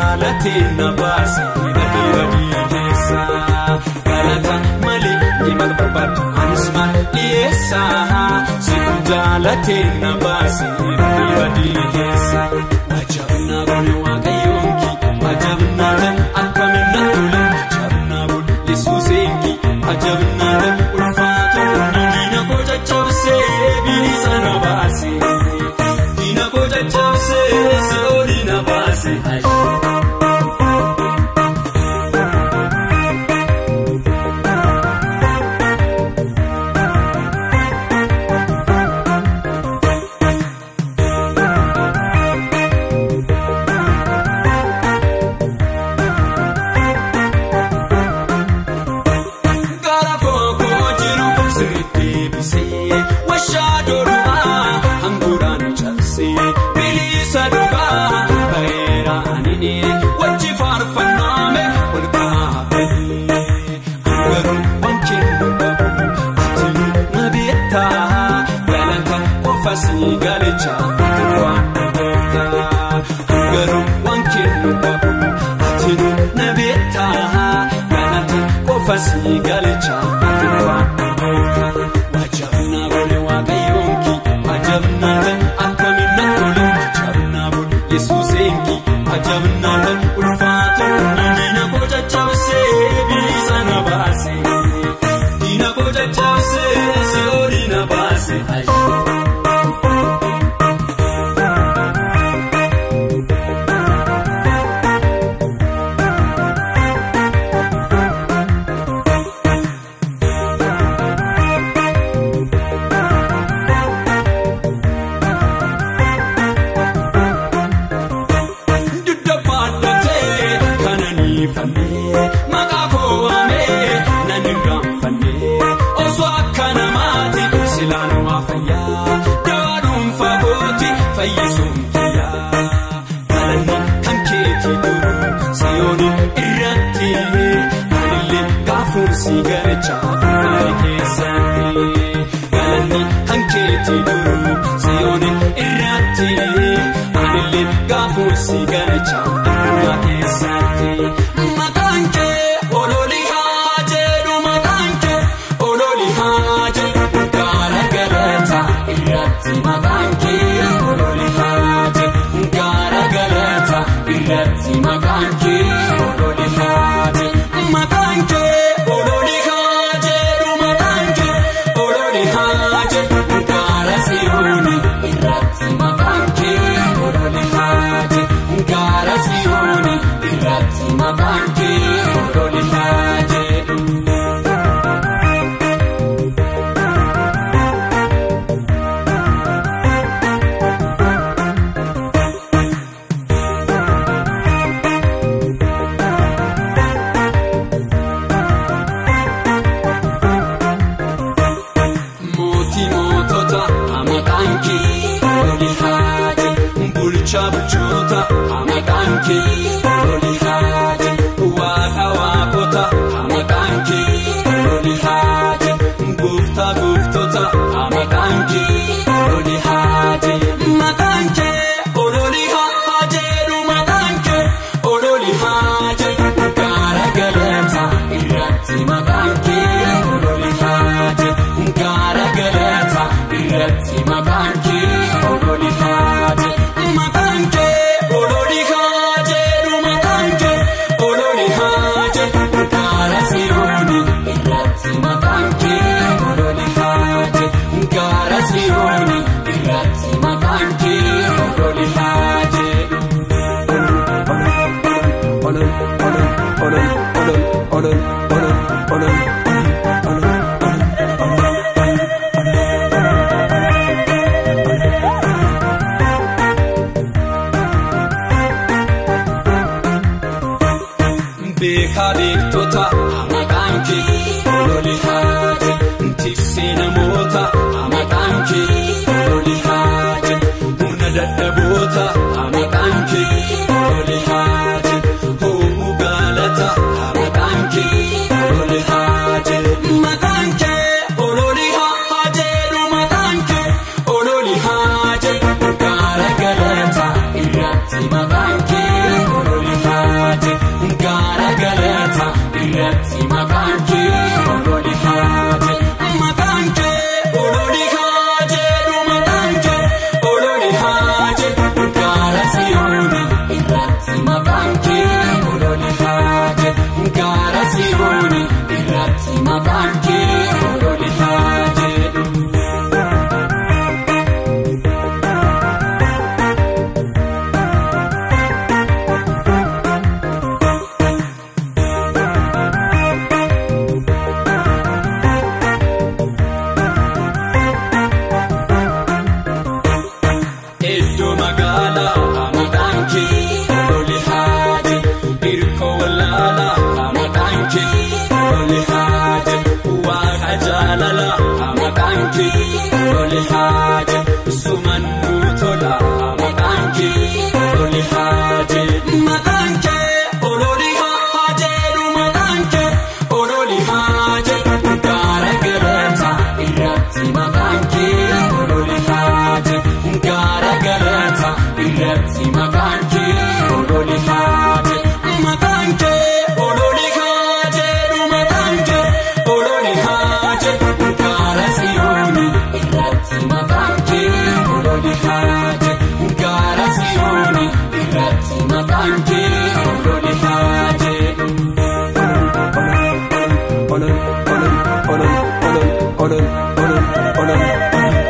jaalateen na baase badii keessa galata malee ni mal barbaadu anis maal dhiyeessa situ jaalateen na baase badii keessa wajjabna goone waaqayyoonki wajjabna akkamiin tole wajjabna bul Yesuusenki wajjabna ulfaatu diina koo caccabsee bilisa na baase diina koo caccabsee si'ooli na baase. Galicha garu wankinu babu atinu nabeta galata kofasi galicha wajabna gole waaqayyoonki wajabna akkamiin tole wajabna bul Yesuusenki wajabna ulfaatu diina koo caccabsee bilisa na baase diina koo caccabsee si'ooli na baase. Tiksee namoota amataan kee olii haati. maqanki ololi haaje sumannu tola maqanki ololi haaje maqanki ololi haaje maqanki ololi haaje gara garata irratti maqanki ololi haaje gara garata irratti maqanki ololi haaje maqanki ololi haaje maqanki ololi haaje gara sioni irratti maqanki ololi haaje gara sioni irratti maqanki ololi haaje olol olol olol olol olol olol olol